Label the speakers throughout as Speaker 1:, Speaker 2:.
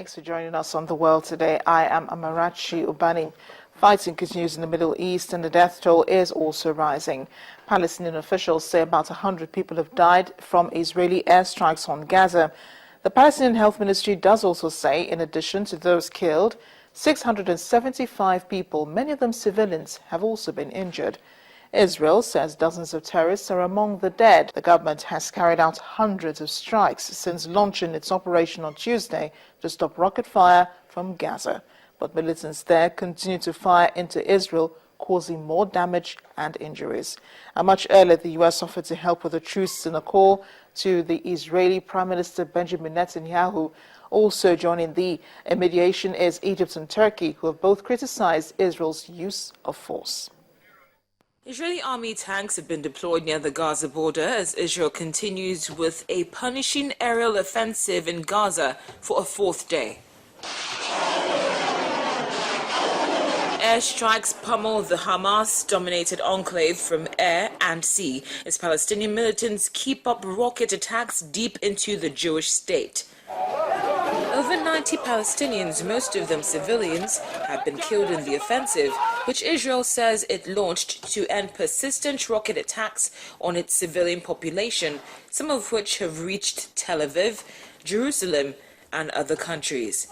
Speaker 1: Thanks for joining us on The World today. I am Amarachi Ubani. Fighting continues in the Middle East and the death toll is also rising. Palestinian officials say about 100 people have died from Israeli airstrikes on Gaza. The Palestinian Health Ministry does also say, in addition to those killed, 675 people, many of them civilians, have also been injured. Israel says dozens of terrorists are among the dead. The government has carried out hundreds of strikes since launching its operation on Tuesday to stop rocket fire from Gaza. But militants there continue to fire into Israel, causing more damage and injuries. And much earlier, the U.S. offered to help with a truce in a call to the Israeli Prime Minister Benjamin Netanyahu. Also joining the mediation is Egypt and Turkey, who have both criticized Israel's use of force.
Speaker 2: Israeli army tanks have been deployed near the Gaza border as Israel continues with a punishing aerial offensive in Gaza for a fourth day. Airstrikes pummel the Hamas-dominated enclave from air and sea as Palestinian militants keep up rocket attacks deep into the Jewish state. Over 90 Palestinians, most of them civilians, have been killed in the offensive, which Israel says it launched to end persistent rocket attacks on its civilian population, some of which have reached Tel Aviv, Jerusalem, and other countries.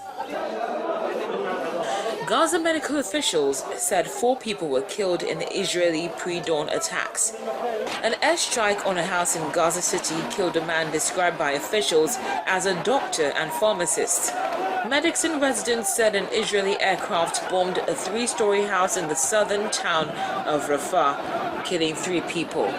Speaker 2: Gaza medical officials said 4 people were killed in the Israeli pre-dawn attacks. An airstrike on a house in Gaza City killed a man described by officials as a doctor and pharmacist. Medics and residents said an Israeli aircraft bombed a 3-story house in the southern town of Rafah, killing 3 people.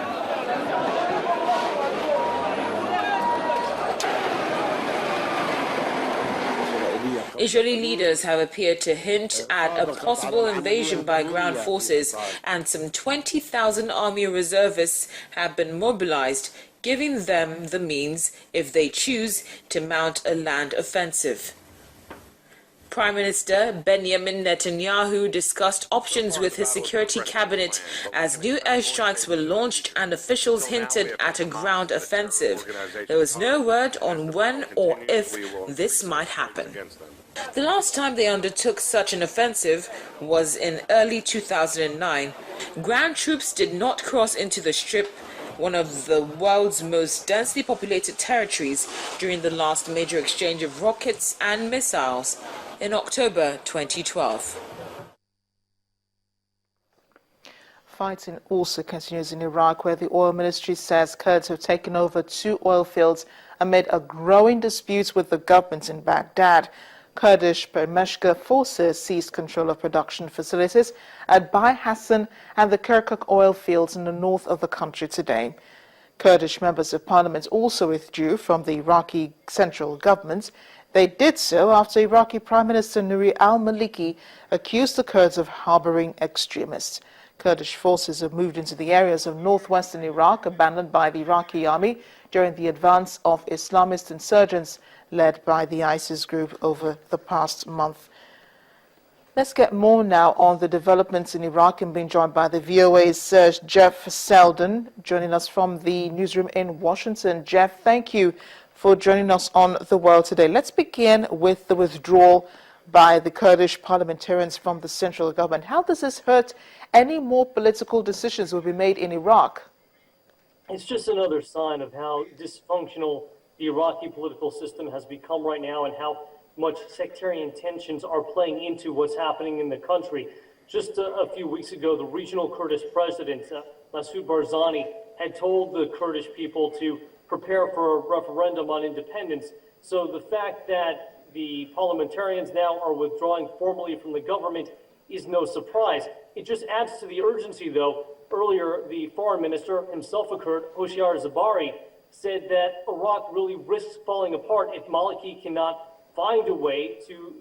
Speaker 2: Israeli leaders have appeared to hint at a possible invasion by ground forces, and some 20,000 army reservists have been mobilized, giving them the means, if they choose, to mount a land offensive. Prime Minister Benjamin Netanyahu discussed options with his security cabinet as new airstrikes were launched and officials hinted at a ground offensive. There was no word on when or if this might happen. The last time they undertook such an offensive was in early 2009. Ground troops did not cross into the Strip, one of the world's most densely populated territories, during the last major exchange of rockets and missiles in October 2012.
Speaker 1: Fighting also continues in Iraq, where the oil ministry says Kurds have taken over 2 oil fields amid a growing dispute with the government in Baghdad. Kurdish Peshmerga forces seized control of production facilities at Bai Hassan and the Kirkuk oil fields in the north of the country today. Kurdish members of parliament also withdrew from the Iraqi central government. They did so after Iraqi Prime Minister Nouri al-Maliki accused the Kurds of harboring extremists. Kurdish forces have moved into the areas of northwestern Iraq abandoned by the Iraqi army during the advance of Islamist insurgents led by the ISIS group over the past month. Let's get more now on the developments in Iraq and being joined by the VOA's Jeff Selden, joining us from the newsroom in Washington. Jeff, thank you for joining us on The World today. Let's begin with the withdrawal by the Kurdish parliamentarians from the central government. How does this hurt any more political decisions will be made in Iraq?
Speaker 3: It's just another sign of how dysfunctional the Iraqi political system has become right now and how much sectarian tensions are playing into what's happening in the country. Just a few weeks ago, the regional Kurdish president, Masoud Barzani, had told the Kurdish people to prepare for a referendum on independence. So the fact that the parliamentarians now are withdrawing formally from the government is no surprise. It just adds to the urgency, though. Earlier, the foreign minister, himself a Kurd, Hoshyar Zabari, said that Iraq really risks falling apart if Maliki cannot find a way to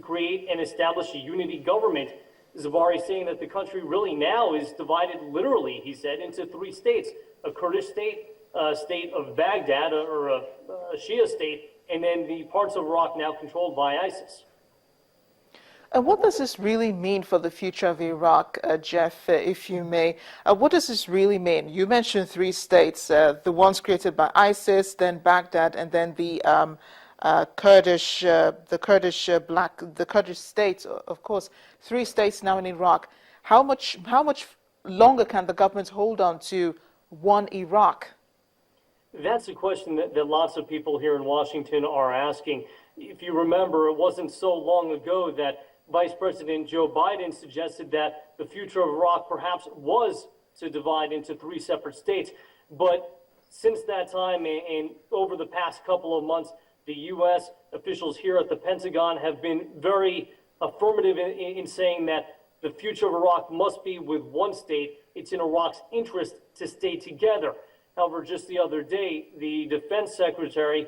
Speaker 3: create and establish a unity government. Zabari saying that the country really now is divided literally, he said, into 3 states: a Kurdish state, a state of Baghdad, or a Shia state, and then the parts of Iraq now controlled by ISIS.
Speaker 1: And what does this really mean for the future of Iraq, Jeff, if you may? What does this really mean? You mentioned 3 states, the ones created by ISIS, then Baghdad, and then the the Kurdish states, of course, 3 states now in Iraq. How much longer can the government hold on to one Iraq?
Speaker 3: That's a question that lots of people here in Washington are asking. If you remember, it wasn't so long ago that Vice President Joe Biden suggested that the future of Iraq perhaps was to divide into 3 separate states. But since that time and over the past couple of months, the U.S. officials here at the Pentagon have been very affirmative in saying that the future of Iraq must be with one state. It's in Iraq's interest to stay together. However, just the other day, the Defense Secretary,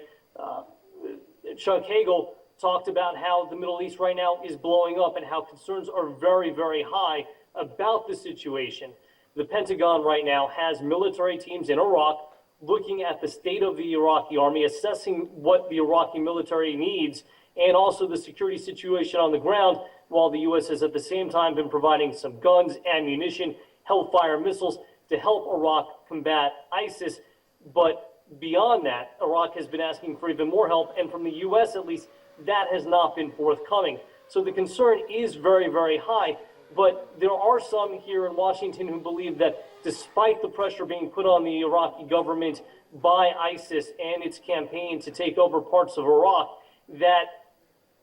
Speaker 3: Chuck Hagel, talked about how the Middle East right now is blowing up and how concerns are very, very high about the situation. The Pentagon right now has military teams in Iraq looking at the state of the Iraqi army, assessing what the Iraqi military needs, and also the security situation on the ground, while the U.S. has at the same time been providing some guns, ammunition, Hellfire missiles to help Iraq combat ISIS. But beyond that, Iraq has been asking for even more help, and from the U.S. at least, that has not been forthcoming. So the concern is very, very high, but there are some here in Washington who believe that despite the pressure being put on the Iraqi government by ISIS and its campaign to take over parts of Iraq, that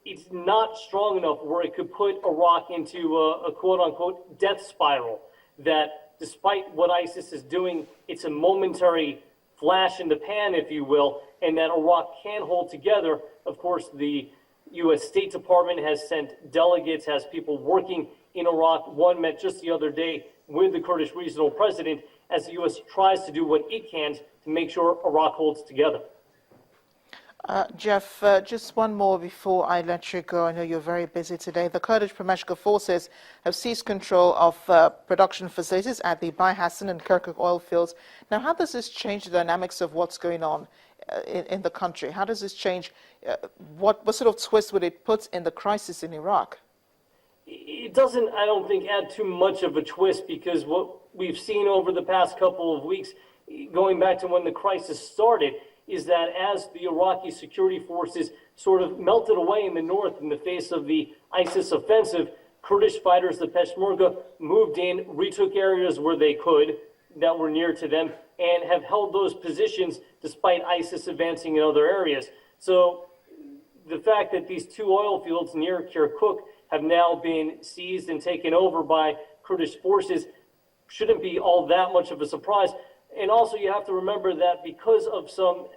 Speaker 3: it's not strong enough where it could put Iraq into a quote-unquote death spiral, that despite what ISIS is doing, it's a momentary flash in the pan, if you will, and that Iraq can hold together. Of course, the U.S. State Department has sent delegates, has people working in Iraq. One met just the other day with the Kurdish regional president as the U.S. tries to do what it can to make sure Iraq holds together.
Speaker 1: Jeff, just one more before I let you go. I know you're very busy today. The Kurdish Peshmerga forces have seized control of production facilities at the Bai Hassan and Kirkuk oil fields. Now, how does this change the dynamics of what's going on in the country? How does this change? What sort of twist would it put in the crisis in Iraq?
Speaker 3: It doesn't, I don't think, add too much of a twist, because what we've seen over the past couple of weeks, going back to when the crisis started, is that as the Iraqi security forces sort of melted away in the north in the face of the ISIS offensive, Kurdish fighters, the Peshmerga, moved in, retook areas where they could that were near to them, and have held those positions despite ISIS advancing in other areas. So the fact that these 2 oil fields near Kirkuk have now been seized and taken over by Kurdish forces shouldn't be all that much of a surprise. And also you have to remember that because of some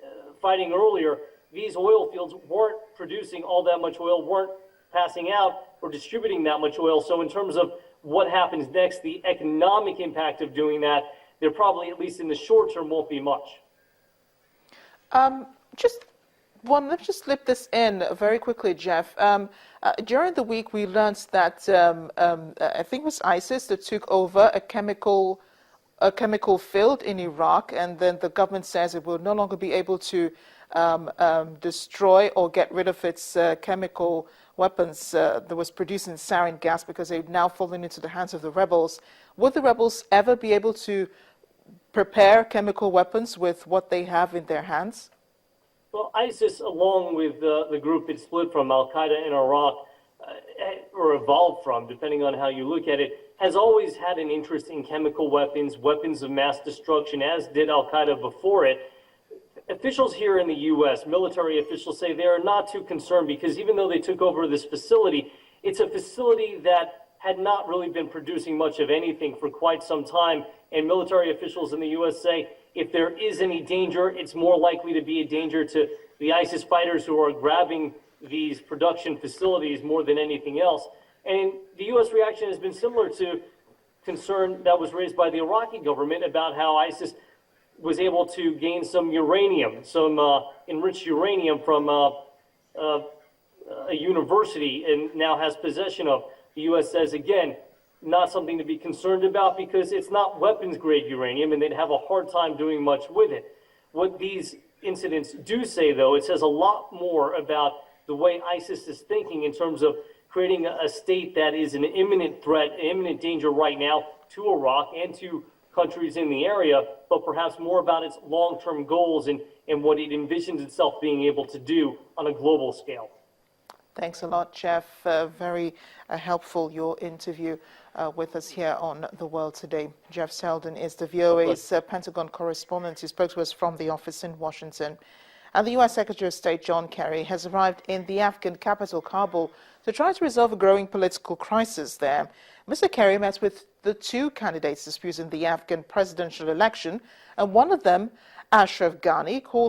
Speaker 3: fighting earlier, these oil fields weren't producing all that much oil, weren't passing out or distributing that much oil. So in terms of what happens next, the economic impact of doing that, there probably, at least in the short term, won't be much.
Speaker 1: Let's just slip this in very quickly, Jeff. During the week, we learned that I think it was ISIS that took over a chemical field in Iraq, and then the government says it will no longer be able to destroy or get rid of its chemical weapons that was producing sarin gas, because they've now fallen into the hands of the rebels. Would the rebels ever be able to prepare chemical weapons with what they have in their hands?
Speaker 3: Well, ISIS, along with the group it split from, Al-Qaeda in Iraq, or evolved from, depending on how you look at it, has always had an interest in chemical weapons, weapons of mass destruction, as did Al-Qaeda before it. Officials here in the U.S., military officials, say they are not too concerned, because even though they took over this facility, it's a facility that had not really been producing much of anything for quite some time. And military officials in the U.S. say if there is any danger, it's more likely to be a danger to the ISIS fighters who are grabbing these production facilities more than anything else. And the U.S. reaction has been similar to concern that was raised by the Iraqi government about how ISIS was able to gain some uranium, some enriched uranium from a university, and now has possession of. The U.S. says, again, not something to be concerned about, because it's not weapons-grade uranium, and they'd have a hard time doing much with it. What these incidents do say, though, it says a lot more about the way ISIS is thinking in terms of creating a state that is an imminent threat, an imminent danger right now to Iraq and to countries in the area, but perhaps more about its long-term goals and and what it envisions itself being able to do on a global scale.
Speaker 1: Thanks a lot, Jeff. Very helpful, your interview with us here on The World Today. Jeff Selden is the VOA's Pentagon correspondent. He spoke to us from the office in Washington. And the U.S. Secretary of State John Kerry has arrived in the Afghan capital, Kabul, to try to resolve a growing political crisis there. Mr. Kerry met with the two candidates disputing the Afghan presidential election, and one of them, Ashraf Ghani, called